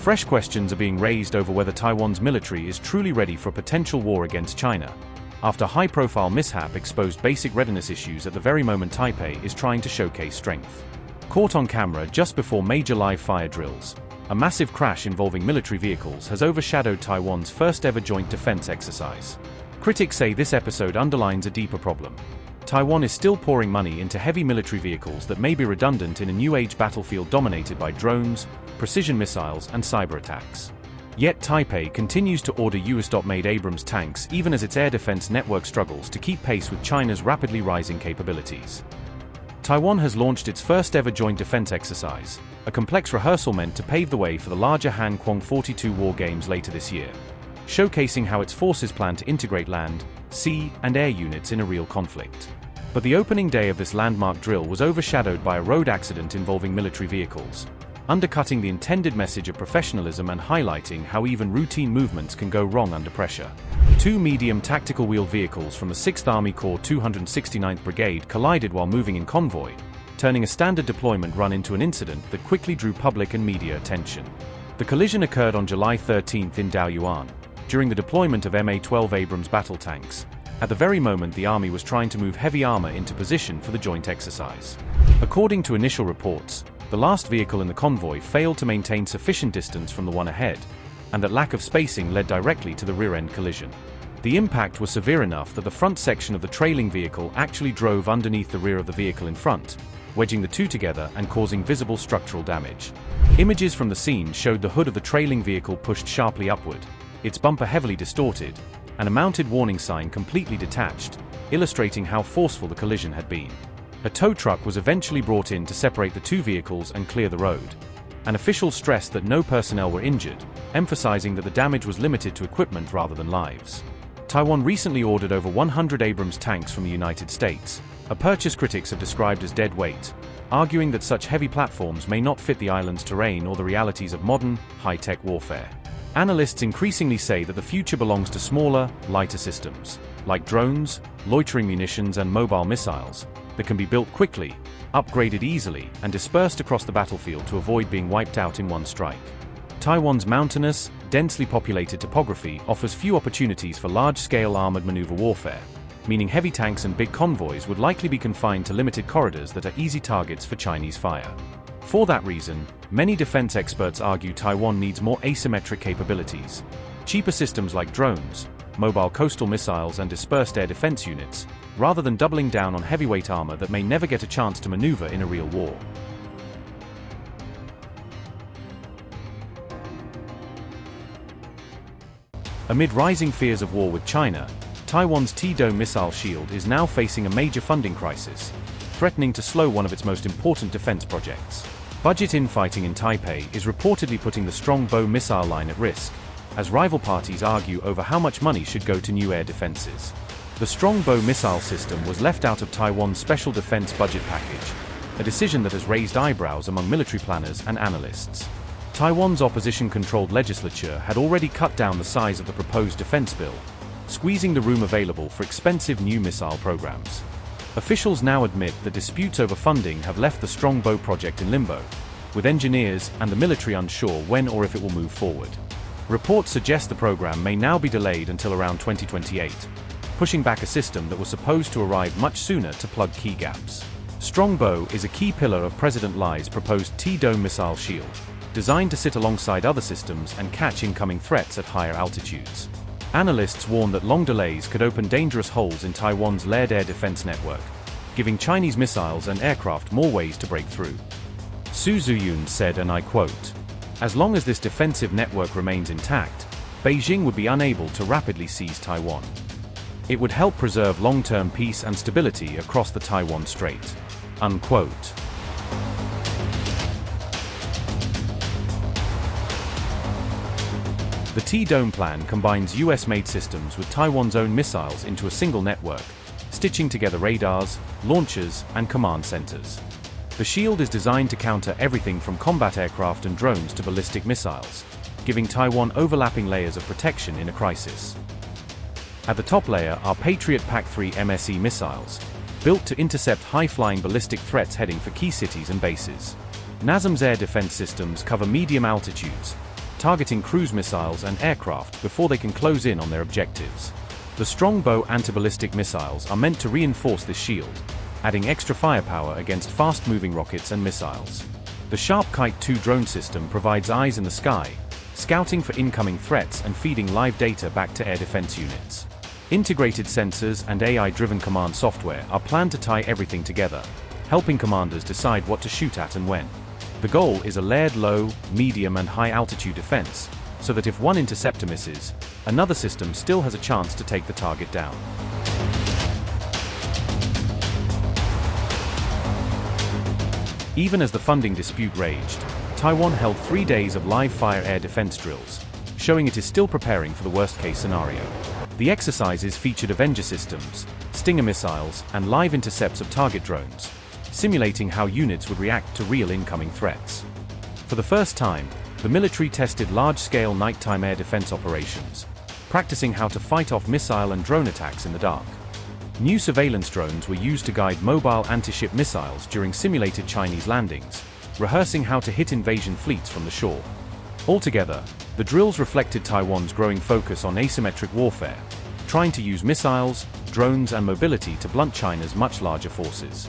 Fresh questions are being raised over whether Taiwan's military is truly ready for a potential war against China, after high-profile mishap exposed basic readiness issues at the very moment Taipei is trying to showcase strength. Caught on camera just before major live-fire drills, a massive crash involving military vehicles has overshadowed Taiwan's first-ever joint defense exercise. Critics say this episode underlines a deeper problem. Taiwan is still pouring money into heavy military vehicles that may be redundant in a new-age battlefield dominated by drones, precision missiles, and cyber attacks. Yet Taipei continues to order US-made Abrams tanks even as its air defense network struggles to keep pace with China's rapidly rising capabilities. Taiwan has launched its first-ever joint defense exercise, a complex rehearsal meant to pave the way for the larger Han Kuang 42 war games later this year, showcasing how its forces plan to integrate land, sea, and air units in a real conflict. But the opening day of this landmark drill was overshadowed by a road accident involving military vehicles, undercutting the intended message of professionalism and highlighting how even routine movements can go wrong under pressure. Two medium tactical wheeled vehicles from the 6th Army Corps 269th Brigade collided while moving in convoy, turning a standard deployment run into an incident that quickly drew public and media attention. The collision occurred on July 13 in Taoyuan, during the deployment of MA12 Abrams battle tanks, at the very moment the Army was trying to move heavy armor into position for the joint exercise. According to initial reports, the last vehicle in the convoy failed to maintain sufficient distance from the one ahead, and that lack of spacing led directly to the rear-end collision. The impact was severe enough that the front section of the trailing vehicle actually drove underneath the rear of the vehicle in front, wedging the two together and causing visible structural damage. Images from the scene showed the hood of the trailing vehicle pushed sharply upward, its bumper heavily distorted, and a mounted warning sign completely detached, illustrating how forceful the collision had been. A tow truck was eventually brought in to separate the two vehicles and clear the road. An official stressed that no personnel were injured, emphasizing that the damage was limited to equipment rather than lives. Taiwan recently ordered over 100 Abrams tanks from the United States, a purchase critics have described as dead weight, arguing that such heavy platforms may not fit the island's terrain or the realities of modern, high-tech warfare. Analysts increasingly say that the future belongs to smaller, lighter systems, like drones, loitering munitions and mobile missiles, that can be built quickly, upgraded easily, and dispersed across the battlefield to avoid being wiped out in one strike. Taiwan's mountainous, densely populated topography offers few opportunities for large-scale armored maneuver warfare, meaning heavy tanks and big convoys would likely be confined to limited corridors that are easy targets for Chinese fire. For that reason, many defense experts argue Taiwan needs more asymmetric capabilities, cheaper systems like drones, mobile coastal missiles and dispersed air defense units, rather than doubling down on heavyweight armor that may never get a chance to maneuver in a real war. Amid rising fears of war with China, Taiwan's T-Dome missile shield is now facing a major funding crisis, threatening to slow one of its most important defense projects. Budget infighting in Taipei is reportedly putting the Strongbow missile line at risk, as rival parties argue over how much money should go to new air defenses. The Strongbow missile system was left out of Taiwan's special defense budget package, a decision that has raised eyebrows among military planners and analysts. Taiwan's opposition-controlled legislature had already cut down the size of the proposed defense bill, squeezing the room available for expensive new missile programs. Officials now admit that disputes over funding have left the Strongbow project in limbo, with engineers and the military unsure when or if it will move forward. Reports suggest the program may now be delayed until around 2028, pushing back a system that was supposed to arrive much sooner to plug key gaps. Strongbow is a key pillar of President Lai's proposed T-Dome missile shield, designed to sit alongside other systems and catch incoming threats at higher altitudes. Analysts warn that long delays could open dangerous holes in Taiwan's layered air defense network, giving Chinese missiles and aircraft more ways to break through. Su Ziyun said, and I quote, "As long as this defensive network remains intact, Beijing would be unable to rapidly seize Taiwan. It would help preserve long-term peace and stability across the Taiwan Strait." Unquote. The T-Dome plan combines US-made systems with Taiwan's own missiles into a single network, stitching together radars, launchers, and command centers. The shield is designed to counter everything from combat aircraft and drones to ballistic missiles, giving Taiwan overlapping layers of protection in a crisis. At the top layer are Patriot PAC-3 MSE missiles, built to intercept high-flying ballistic threats heading for key cities and bases. NASAM's air defense systems cover medium altitudes, targeting cruise missiles and aircraft before they can close in on their objectives. The strongbow anti-ballistic missiles are meant to reinforce this shield, adding extra firepower against fast-moving rockets and missiles. The Sharp Kite 2 drone system provides eyes in the sky, scouting for incoming threats and feeding live data back to air defense units. Integrated sensors and AI-driven command software are planned to tie everything together, helping commanders decide what to shoot at and when. The goal is a layered low, medium and high-altitude defense, so that if one interceptor misses, another system still has a chance to take the target down. Even as the funding dispute raged, Taiwan held 3 days of live-fire air defense drills, showing it is still preparing for the worst-case scenario. The exercises featured Avenger systems, Stinger missiles, and live intercepts of target drones, simulating how units would react to real incoming threats. For the first time, the military tested large-scale nighttime air defense operations, practicing how to fight off missile and drone attacks in the dark. New surveillance drones were used to guide mobile anti-ship missiles during simulated Chinese landings, rehearsing how to hit invasion fleets from the shore. Altogether, the drills reflected Taiwan's growing focus on asymmetric warfare, trying to use missiles, drones and mobility to blunt China's much larger forces.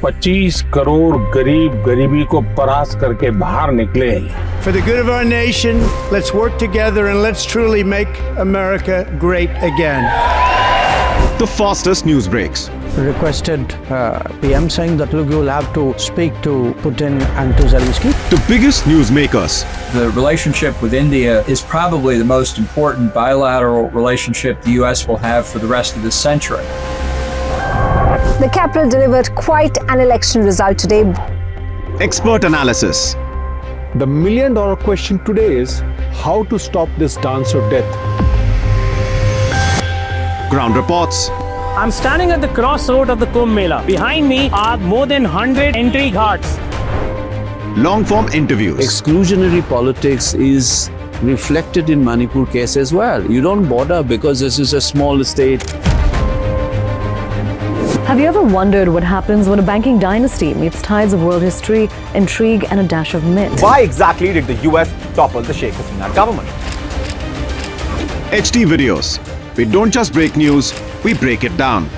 $25 crore गरीब गरीबी को परास्त करके बाहर निकले। For the good of our nation, let's work together and let's truly make America great again. The fastest news breaks. Requested PM saying that look, you will have to speak to Putin and to Zelensky. The biggest newsmakers. The relationship with India is probably the most important bilateral relationship the US will have for the rest of this century. The capital delivered quite an election result today. Expert analysis. The million-dollar question today is how to stop this dance of death. Ground reports. I'm standing at the crossroad of the Kumbh Mela. Behind me are more than 100 entry ghats. Long-form interviews. Exclusionary politics is reflected in Manipur case as well. You don't bother because this is a small state. Have you ever wondered what happens when a banking dynasty meets tides of world history, intrigue, and a dash of myth? Why exactly did the US topple the Sheikh Hasina government? HD videos. We don't just break news, we break it down.